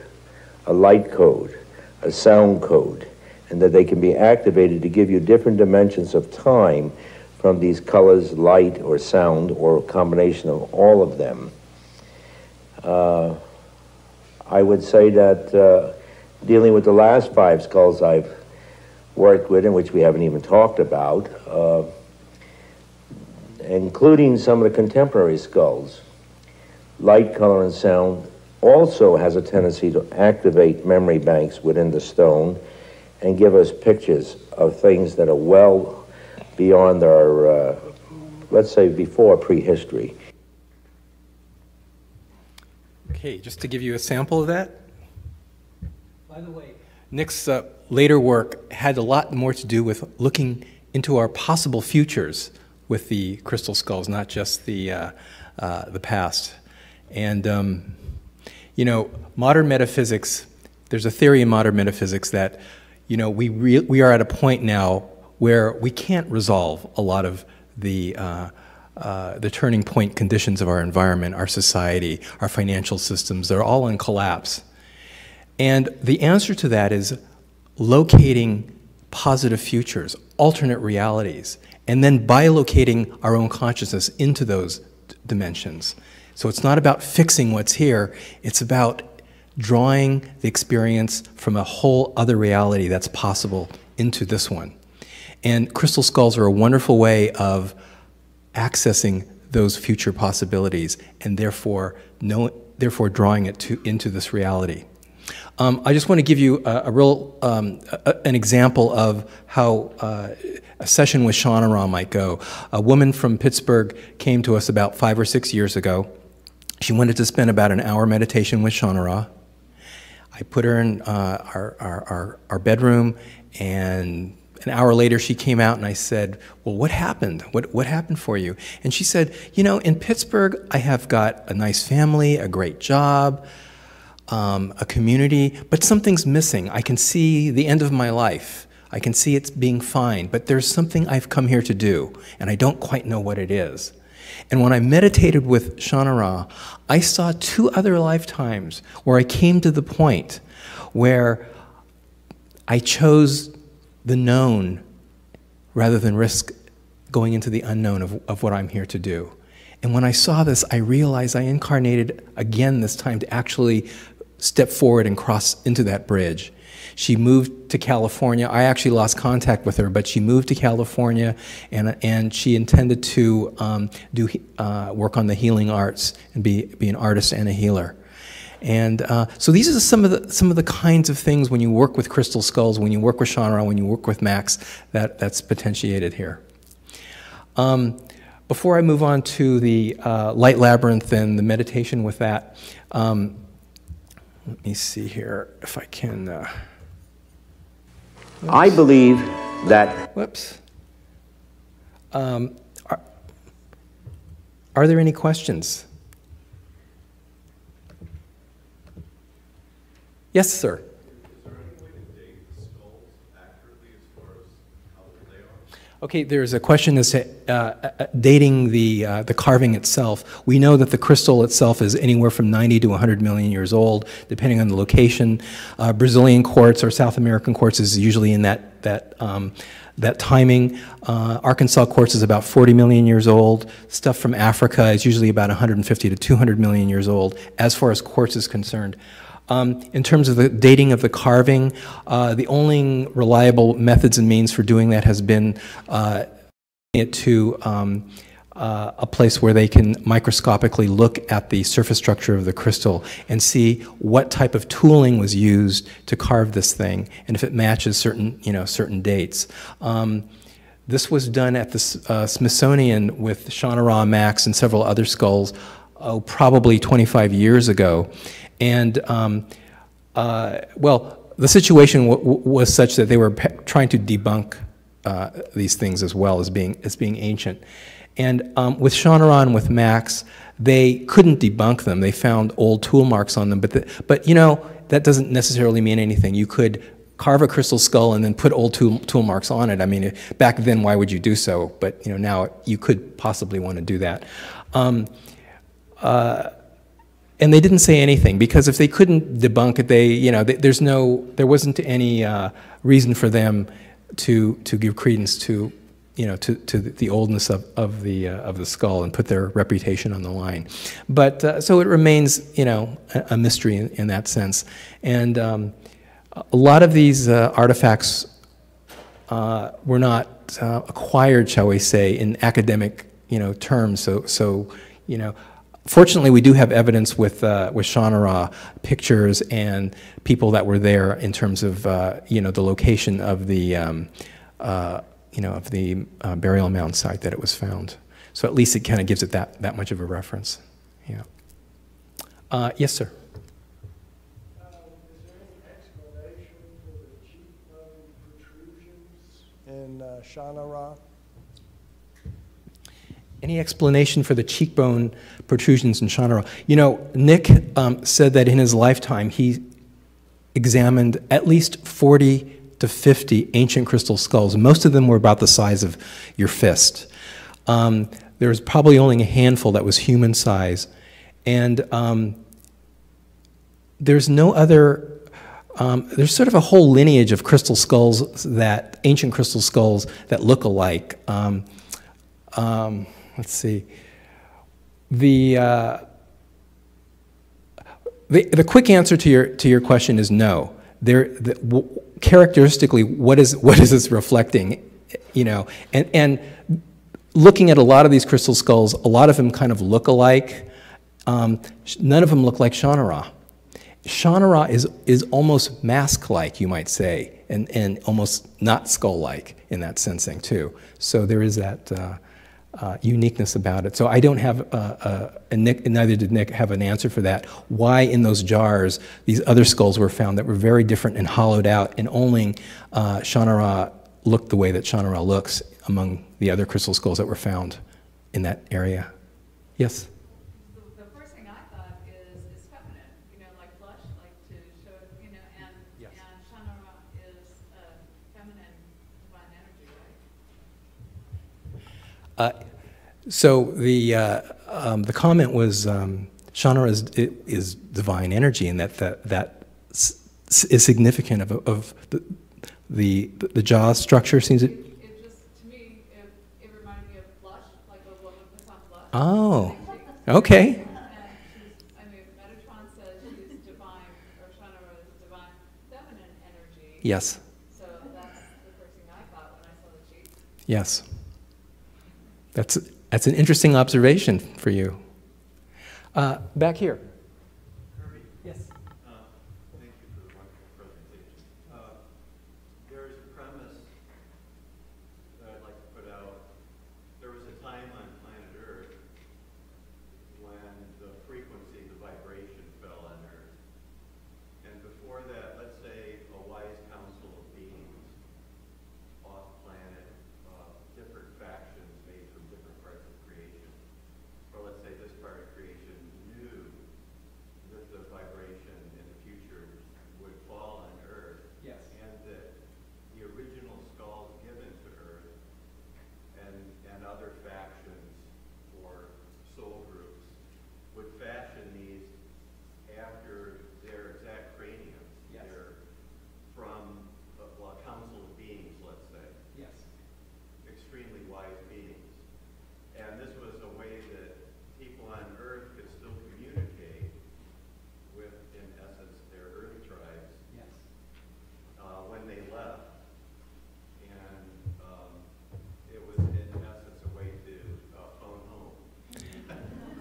a light code, a sound code, and that they can be activated to give you different dimensions of time from these colors, light, or sound, or a combination of all of them. I would say that dealing with the last 5 skulls I've worked with, and which we haven't even talked about, including some of the contemporary skulls, light, color, and sound also has a tendency to activate memory banks within the stone and give us pictures of things that are well beyond our, let's say, before prehistory. Okay, just to give you a sample of that. By the way, Nick's later work had a lot more to do with looking into our possible futures with the crystal skulls, not just the past. And you know, modern metaphysics, there's a theory in modern metaphysics that, you know, we are at a point now where we can't resolve a lot of the turning point conditions of our environment, our society, our financial systems. They're all in collapse. And the answer to that is locating positive futures, alternate realities, and then bilocating our own consciousness into those dimensions. So it's not about fixing what's here, it's about drawing the experience from a whole other reality that's possible into this one. And crystal skulls are a wonderful way of accessing those future possibilities and therefore drawing it into this reality. I just want to give you an example of how a session with Sha Na Ra might go. A woman from Pittsburgh came to us about 5 or 6 years ago. She wanted to spend about an hour meditation with Sha Na Ra. I put her in our bedroom, and an hour later she came out and I said, well, what happened? What happened for you? And she said, you know, in Pittsburgh I have got a nice family, a great job, a community, but something's missing. I can see the end of my life. I can see it's being fine, but there's something I've come here to do, and I don't quite know what it is. And when I meditated with Sha Na Ra, I saw 2 other lifetimes where I came to the point where I chose the known rather than risk going into the unknown of what I'm here to do. And when I saw this, I realized I incarnated again this time to actually step forward and cross into that bridge. She moved to California. I actually lost contact with her, but she moved to California, and she intended to work on the healing arts and be an artist and a healer. And so these are some of the kinds of things when you work with crystal skulls, when you work with Sha Na Ra, when you work with Max, that's potentiated here. Before I move on to the light labyrinth and the meditation with that, let me see here if I can. I believe that. Whoops. Are there any questions? Yes, sir. Is there any way to date the skulls accurately as far as how old they are? Okay, there's a question that's dating the carving itself. We know that the crystal itself is anywhere from 90 to 100 million years old, depending on the location. Brazilian quartz or South American quartz is usually in that timing. Arkansas quartz is about 40 million years old. Stuff from Africa is usually about 150 to 200 million years old, as far as quartz is concerned. In terms of the dating of the carving, the only reliable methods and means for doing that has been it to a place where they can microscopically look at the surface structure of the crystal and see what type of tooling was used to carve this thing, and if it matches certain, certain dates. This was done at the Smithsonian with Sha Na Ra, Max, and several other skulls, probably 25 years ago. And, well, the situation was such that they were trying to debunk these things as well as being ancient. And with Sha Na Ra and with Max, they couldn't debunk them. They found old tool marks on them, but that doesn't necessarily mean anything. You could carve a crystal skull and then put old tool marks on it. I mean, back then, why would you do so? But now you could possibly want to do that. And they didn't say anything, because if they couldn't debunk it, there wasn't any reason for them to give credence to the oldness of the skull and put their reputation on the line. But so it remains a mystery in that sense. And a lot of these artifacts were not acquired, shall we say, in academic terms. So fortunately, we do have evidence with Sha Na Ra, pictures and people that were there in terms of the location of the burial mound site that it was found. So at least it kind of gives it that much of a reference. Yeah. Yes, sir. In Sha Na Ra? Any explanation for the cheekbone protrusions in Sha Na Ra? Nick said that in his lifetime he examined at least 40 to 50 ancient crystal skulls. Most of them were about the size of your fist. There was probably only a handful that was human size. And there's no other... there's sort of a whole lineage of crystal skulls, ancient crystal skulls that look alike. Let's see. The quick answer to your question is no. Characteristically, what is this reflecting? And looking at a lot of these crystal skulls, a lot of them kind of look alike. None of them look like Sha Na Ra. Sha Na Ra is almost mask-like, you might say, and almost not skull-like in that sensing too. So there is that uniqueness about it. So I don't have, and neither did Nick have an answer for that, why in those jars these other skulls were found that were very different and hollowed out, and only Sha Na Ra looked the way that Sha Na Ra looks among the other crystal skulls that were found in that area. Yes? The first thing I thought is feminine, like flush, like to show, Yes. And Sha Na Ra is feminine divine energy, right? So the comment was Sha Na Ra is divine energy, and that is significant of the jaw structure. Seems it. It just, to me, it reminded me of blush, like a woman puts on blush. Oh, okay. And Metatron says she's divine, or Sha Na Ra is divine feminine energy. Yes. So that's the first thing I thought when I saw the cheeks. Yes. That's an interesting observation for you. Back here. Kirby. Yes. Thank you for the wonderful presentation. There is a premise that I'd like to put out. There was a time on planet Earth when the frequency, the vibration fell on Earth. And before that, let's say a wise council of beings off planet, different factions made from different parts of creation. Or let's say this part of creation knew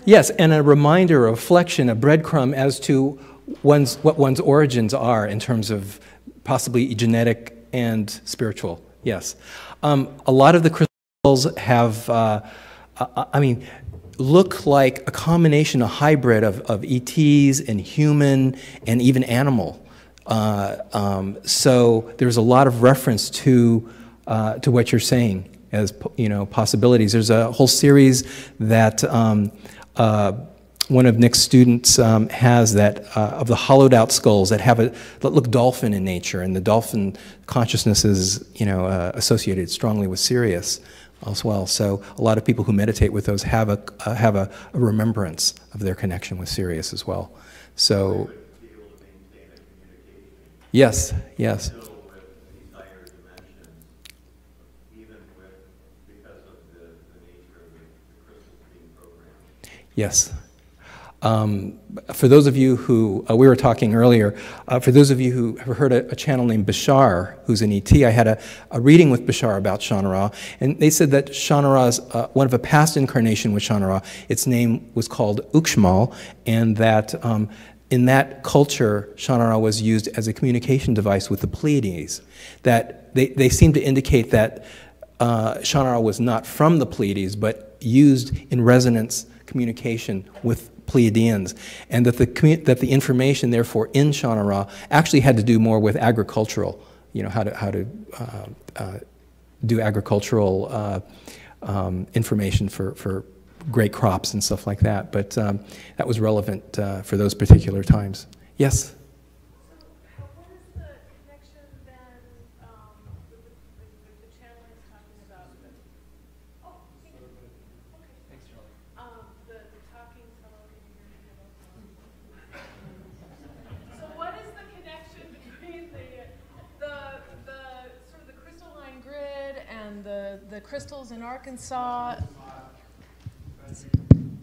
Yes, and a reminder, a reflection, a breadcrumb as to what one's origins are in terms of possibly genetic and spiritual. Yes. A lot of the crystals have, I mean, look like a combination, a hybrid of ETs and human and even animal. So there's a lot of reference to what you're saying as, you know, possibilities. There's a whole series that one of Nick's students has that of the hollowed out skulls that have that look dolphin in nature, and the dolphin consciousness is, you know, associated strongly with Sirius as well. So a lot of people who meditate with those have a remembrance of their connection with Sirius as well. So yes, yes. Yes. For those of you who, we were talking earlier, for those of you who have heard a channel named Bashar, who's an ET, I had a reading with Bashar about Sha Na Ra, and they said that Sha Na Ra's, one of a past incarnation with Sha Na Ra, its name was called Uxmal, and that in that culture, Sha Na Ra was used as a communication device with the Pleiades. That they seem to indicate that Sha Na Ra was not from the Pleiades, but used in resonance communication with Pleiadians, and that the information, therefore, in Sha Na Ra actually had to do more with agricultural, you know, how to do agricultural information for great crops and stuff like that. But that was relevant for those particular times. Yes. The crystals in Arkansas.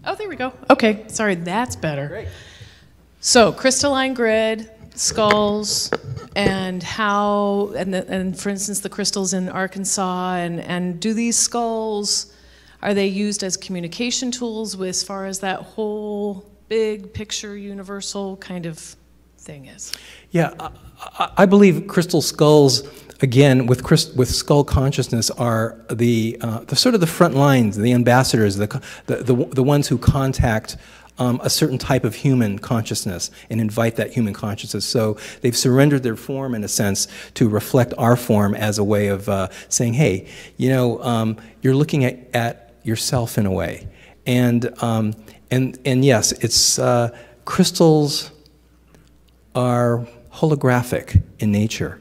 Oh, there we go. Okay, sorry, that's better. Great. So, crystalline grid, skulls, and how, and for instance, the crystals in Arkansas, and do these skulls, are they used as communication tools with, as far as that whole big picture, universal kind of thing is? Yeah, I believe crystal skulls, again, with skull consciousness, are the sort of the front lines, the ambassadors, the ones who contact a certain type of human consciousness and invite that human consciousness. So they've surrendered their form, in a sense, to reflect our form as a way of saying, hey, you know, you're looking at yourself in a way. And yes, it's crystals are holographic in nature.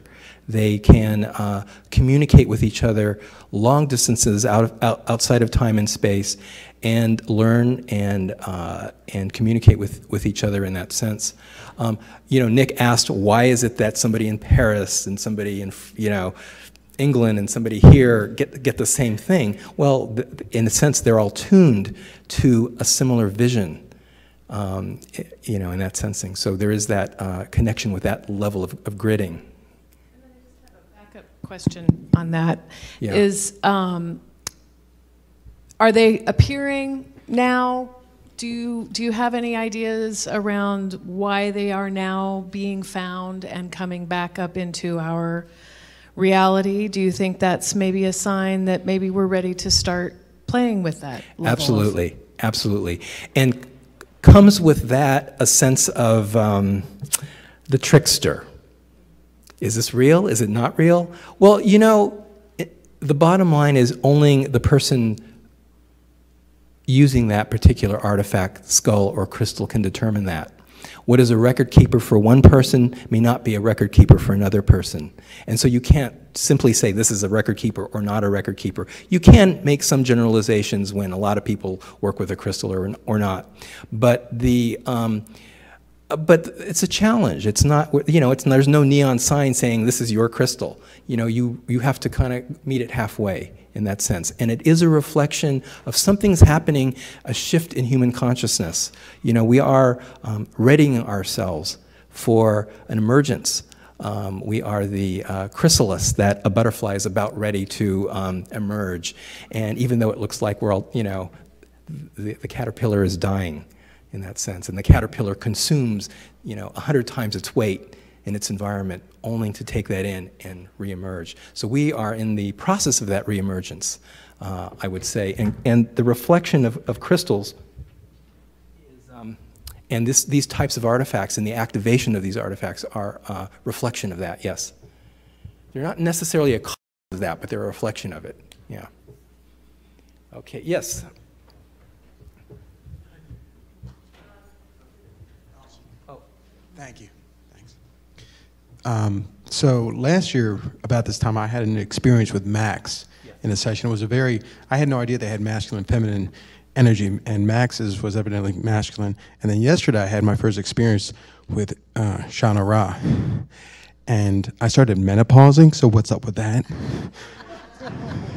They can communicate with each other long distances outside of time and space, and learn and communicate with each other in that sense. You know, Nick asked, why is it that somebody in Paris and somebody in, you know, England and somebody here get the same thing? Well, in a sense, they're all tuned to a similar vision. You know, in that sensing. So there is that connection with that level of gridding. And then I just have a backup question on that. Yeah. Is, are they appearing now? Do you have any ideas around why they are now being found and coming back up into our reality? Do you think that's maybe a sign that maybe we're ready to start playing with that level? Absolutely, absolutely. And comes with that a sense of the trickster. Is this real? Is it not real? Well, you know, the bottom line is only the person using that particular artifact, skull, or crystal can determine that. What is a record keeper for one person may not be a record keeper for another person. And so you can't simply say this is a record keeper or not a record keeper. You can make some generalizations when a lot of people work with a crystal or not. But but it's a challenge. It's not, you know, there's no neon sign saying this is your crystal. You know, you have to kind of meet it halfway in that sense. And it is a reflection of something's happening, a shift in human consciousness. You know, we are readying ourselves for an emergence. We are the chrysalis that a butterfly is about ready to emerge. And even though it looks like we're all, you know, the caterpillar is dying in that sense, and the caterpillar consumes, 100 times its weight in its environment, only to take that in and reemerge. So we are in the process of that reemergence, I would say, and the reflection of crystals is, and these types of artifacts and the activation of these artifacts are a reflection of that, yes. They're not necessarily a cause of that, but they're a reflection of it, yeah. Okay, yes. Thank you. Thanks. So last year, about this time, I had an experience with Max in a session. It was I had no idea they had masculine and feminine energy, and Max's was evidently masculine. And then yesterday, I had my first experience with Sha Na Ra. And I started menopausing, so what's up with that?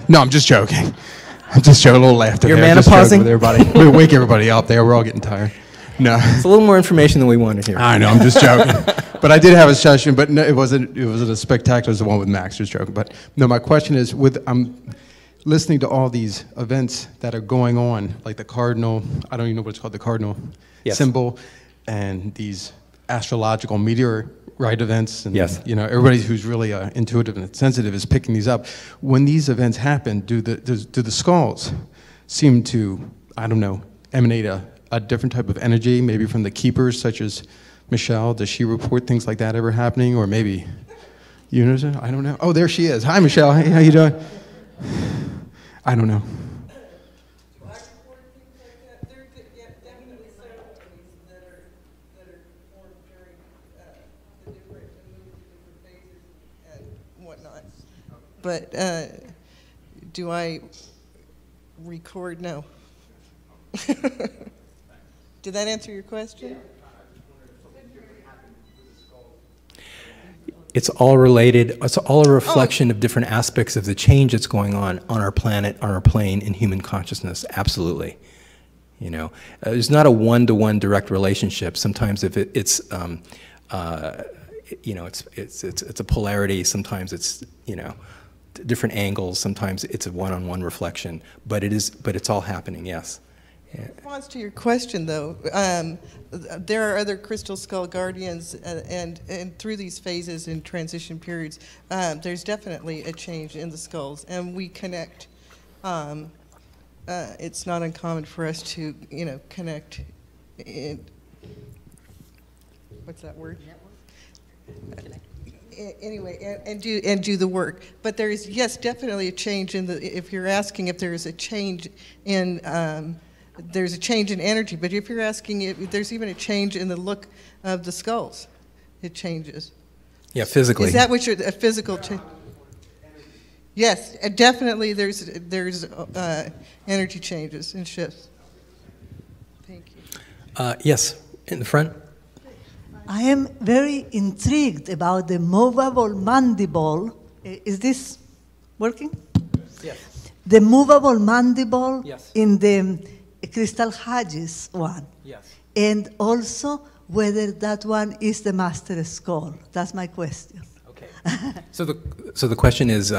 No, I'm just joking. I'm just joking, a little laughter You're there. menopausing? With everybody. We wake everybody up there, we're all getting tired. No. It's a little more information than we wanted here. I know, I'm just joking. But I did have a session, but no, it wasn't as spectacular as the one with Max, just joking. But no, my question is, I'm listening to all these events that are going on, like the cardinal, I don't even know what it's called, the cardinal symbol, and these astrological meteorite events, and everybody who's really intuitive and sensitive is picking these up. When these events happen, do the skulls seem to, I don't know, emanate a different type of energy, maybe from the keepers, such as Michele? Does she report things like that ever happening? Or maybe, I don't know. Oh, there she is. Hi, Michele. Hey, how you doing? I don't know. Do I report things like that? There are definitely ceremonies that are performed during the different phases and whatnot. But do I record? No. Did that answer your question? It's all related. It's all a reflection of different aspects of the change that's going on our planet, on our plane, in human consciousness. Absolutely. There's not a one-to-one direct relationship. Sometimes if it's a polarity. Sometimes it's different angles. Sometimes it's a one-on-one reflection. But it's all happening. Yes. In response to your question, though, there are other crystal skull guardians, and through these phases and transition periods, there's definitely a change in the skulls, and we connect. It's not uncommon for us to, connect. What's that word? Anyway, and do the work. But there is, yes, definitely a change in the. If you're asking if there is a change in. There's a change in energy, but if you're asking if there's even a change in the look of the skulls, it changes. Yeah, physically. Is that what a physical change? Yes, definitely there's energy changes and shifts. Thank you. Yes, in the front. I am very intrigued about the movable mandible. Is this working? Yes. The movable mandible yes. in the Crystal Hadges one. Yes. And also whether that one is the master skull. That's my question. Okay. So the question is,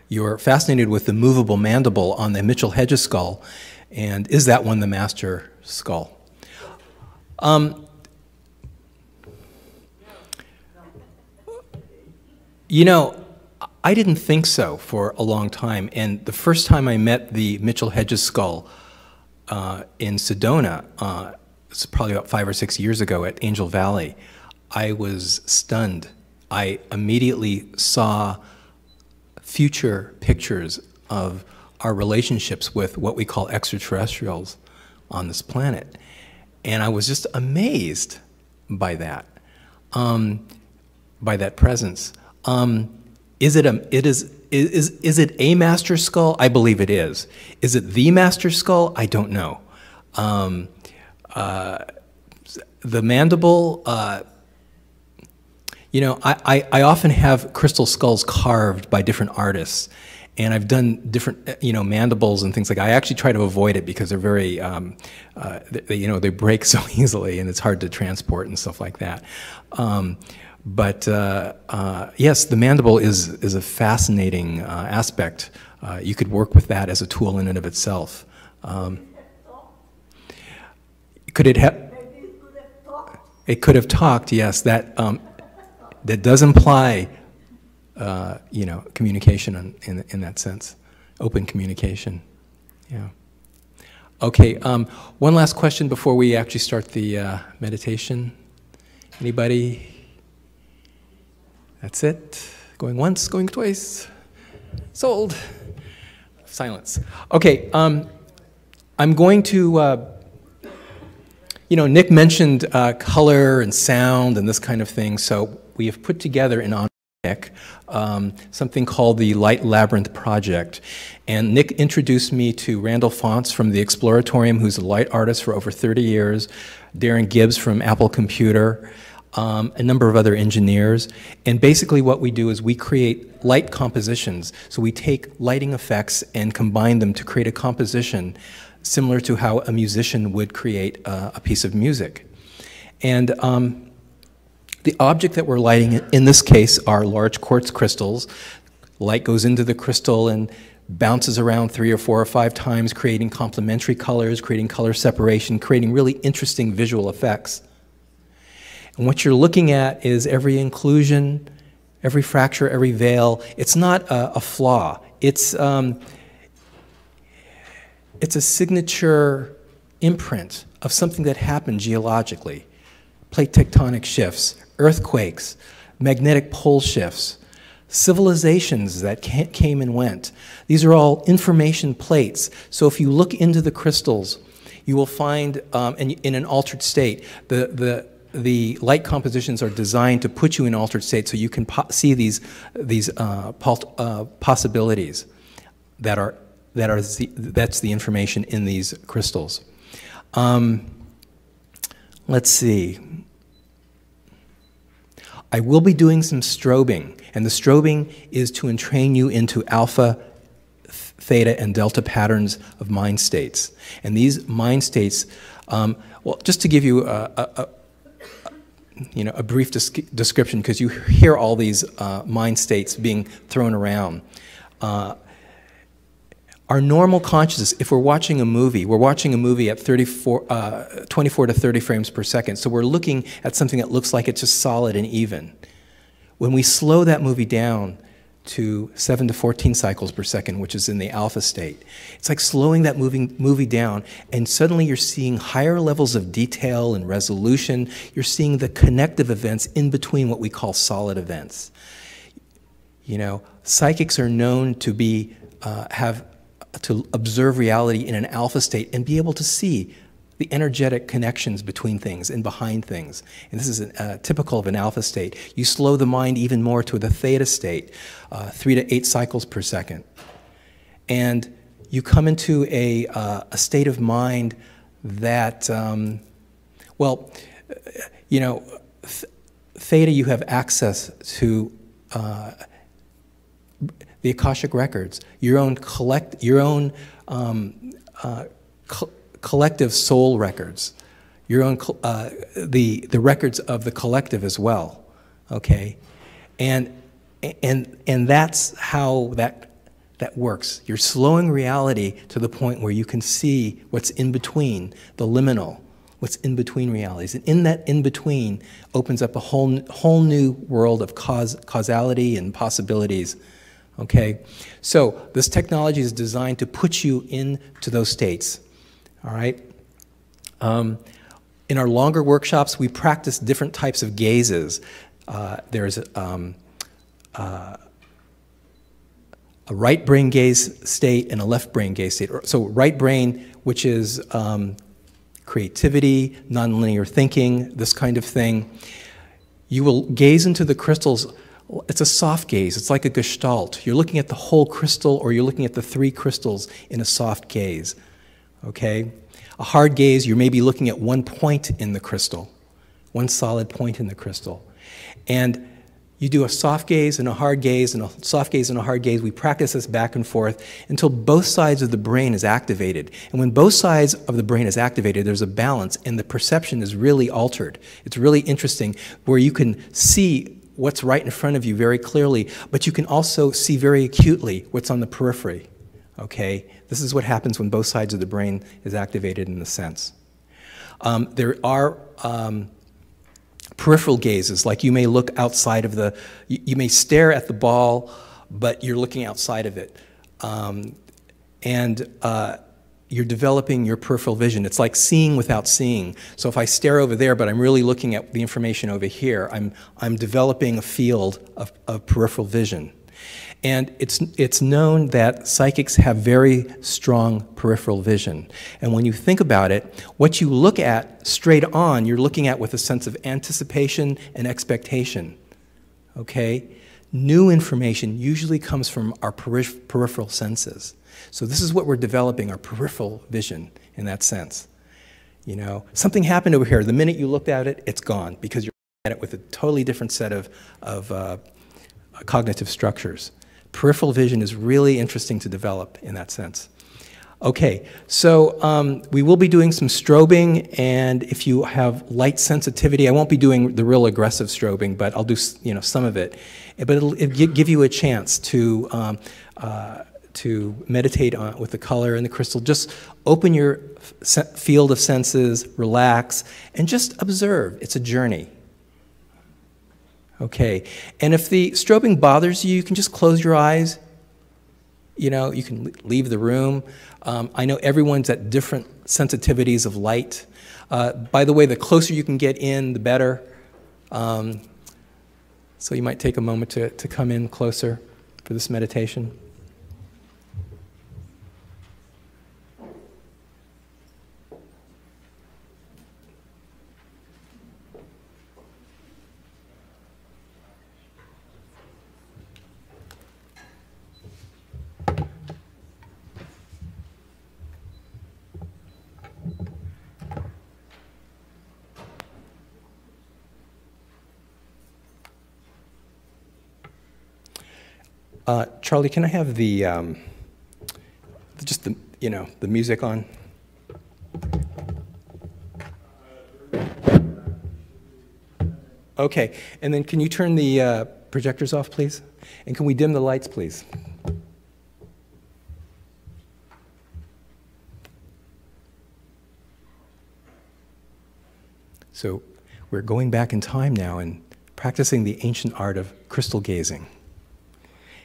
you're fascinated with the movable mandible on the Mitchell Hedges skull, and is that one the master skull? I didn't think so for a long time, and the first time I met the Mitchell Hedges skull in Sedona, it's probably about 5 or 6 years ago at Angel Valley, I was stunned. I immediately saw future pictures of our relationships with what we call extraterrestrials on this planet. And I was just amazed by that presence. Is it a master skull? I believe it is. Is it the master skull? I don't know. The mandible, I often have crystal skulls carved by different artists, and I've done different, mandibles and things like that. I actually try to avoid it because they're very, they break so easily, and it's hard to transport and stuff like that. But yes, the mandible is a fascinating aspect. You could work with that as a tool in and of itself. Could it have? It could have talked. Yes, that that does imply, you know, communication in that sense, open communication. Yeah. Okay. One last question before we actually start the meditation. Anybody? That's it. Going once, going twice. Sold. Silence. Okay. I'm going to. You know, Nick mentioned color and sound and this kind of thing, so we have put together in honor of Nick something called the Light Labyrinth Project. And Nick introduced me to Randall Fonts from the Exploratorium, who's a light artist for over 30 years, Darren Gibbs from Apple Computer, a number of other engineers. And basically what we do is we create light compositions. So we take lighting effects and combine them to create a composition similar to how a musician would create a piece of music. And the object that we're lighting in this case are large quartz crystals. Light goes into the crystal and bounces around 3 or 4 or 5 times, creating complementary colors, creating color separation, creating really interesting visual effects. And what you're looking at is every inclusion, every fracture, every veil. It's not a flaw. It's a signature imprint of something that happened geologically. Plate tectonic shifts, earthquakes, magnetic pole shifts, civilizations that came and went. These are all information plates. So if you look into the crystals, you will find, in an altered state, the light compositions are designed to put you in altered state so you can see these possibilities that's the information in these crystals. Let's see. I will be doing some strobing, and the strobing is to entrain you into alpha, theta, and delta patterns of mind states. And these mind states, well, just to give you a brief description, because you hear all these mind states being thrown around. Our normal consciousness, if we're watching a movie at 24 to 30 frames per second, so we're looking at something that looks like it's just solid and even. When we slow that movie down to 7 to 14 cycles per second, which is in the alpha state, it's like slowing that movie down, and suddenly you're seeing higher levels of detail and resolution. You're seeing the connective events in between what we call solid events. You know, psychics are known to be, to observe reality in an alpha state and be able to see the energetic connections between things and behind things. And this is typical of an alpha state. You slow the mind even more to the theta state, 3 to 8 cycles per second. And you come into a state of mind that, well, you know, theta, you have access to the Akashic records, your own collective soul records, your own the records of the collective as well, okay, and that's how that works. You're slowing reality to the point where you can see what's in between, the liminal, what's in between realities, and in that in between opens up a whole new world of causality and possibilities. Okay, so this technology is designed to put you into those states, all right? In our longer workshops, we practice different types of gazes. There's a right brain gaze state and a left brain gaze state. So right brain, which is creativity, nonlinear thinking, this kind of thing. You will gaze into the crystals. It's a soft gaze. It's like a gestalt. You're looking at the whole crystal, or you're looking at the 3 crystals in a soft gaze, okay? A hard gaze, you're maybe looking at one point in the crystal, one solid point in the crystal. And you do a soft gaze and a hard gaze and a soft gaze and a hard gaze. We practice this back and forth until both sides of the brain is activated. And when both sides of the brain is activated, there's a balance, and the perception is really altered. It's really interesting, where you can see what's right in front of you very clearly, but you can also see very acutely what's on the periphery, Okay? This is what happens when both sides of the brain is activated in the sense. There are peripheral gazes, like you may look outside of the, you may stare at the ball, but you're looking outside of it. You're developing your peripheral vision. It's like seeing without seeing. So if I stare over there, but I'm really looking at the information over here, I'm developing a field of peripheral vision. And it's known that psychics have very strong peripheral vision. And when you think about it, what you look at straight on, you're looking at with a sense of anticipation and expectation. Okay? New information usually comes from our peripheral senses. So this is what we're developing, our peripheral vision in that sense. You know, something happened over here. The minute you looked at it, it's gone because you're looking at it with a totally different set of cognitive structures. Peripheral vision is really interesting to develop in that sense. Okay, so we will be doing some strobing, and if you have light sensitivity, I won't be doing the real aggressive strobing, but I'll do some of it. But it'll give you a chance to meditate with the color and the crystal. Just open your field of senses, relax, and just observe. It's a journey. Okay, and if the strobing bothers you, you can just close your eyes. You know, you can leave the room. I know everyone's at different sensitivities of light. By the way, the closer you can get in, the better. So you might take a moment to come in closer for this meditation. Charlie, can I have the just the the music on? Okay, and then can you turn the projectors off, please? And can we dim the lights, please? So we're going back in time now and practicing the ancient art of crystal gazing.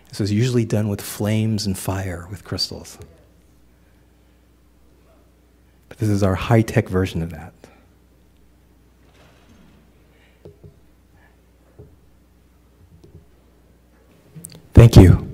This was usually done with flames and fire with crystals. But this is our high-tech version of that. Thank you.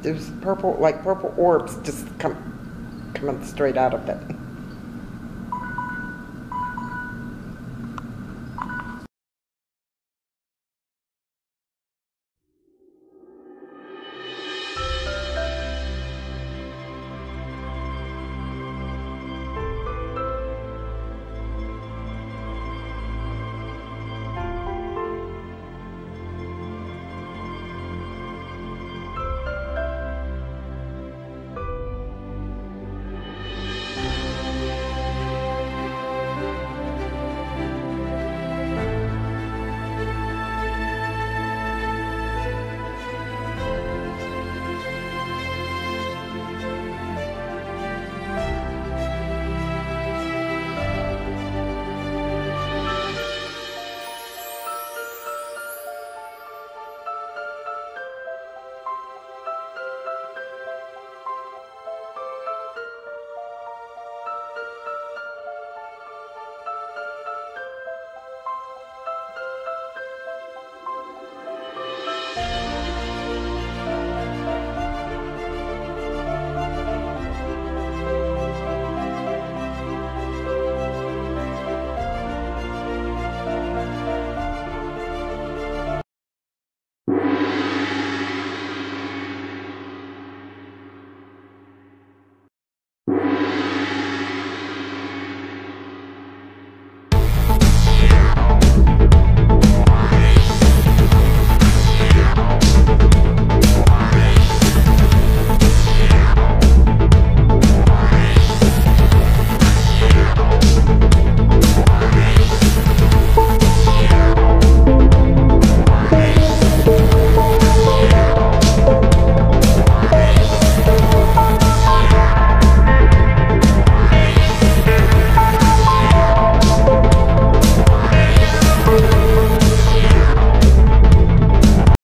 There's purple orbs just coming straight out of it.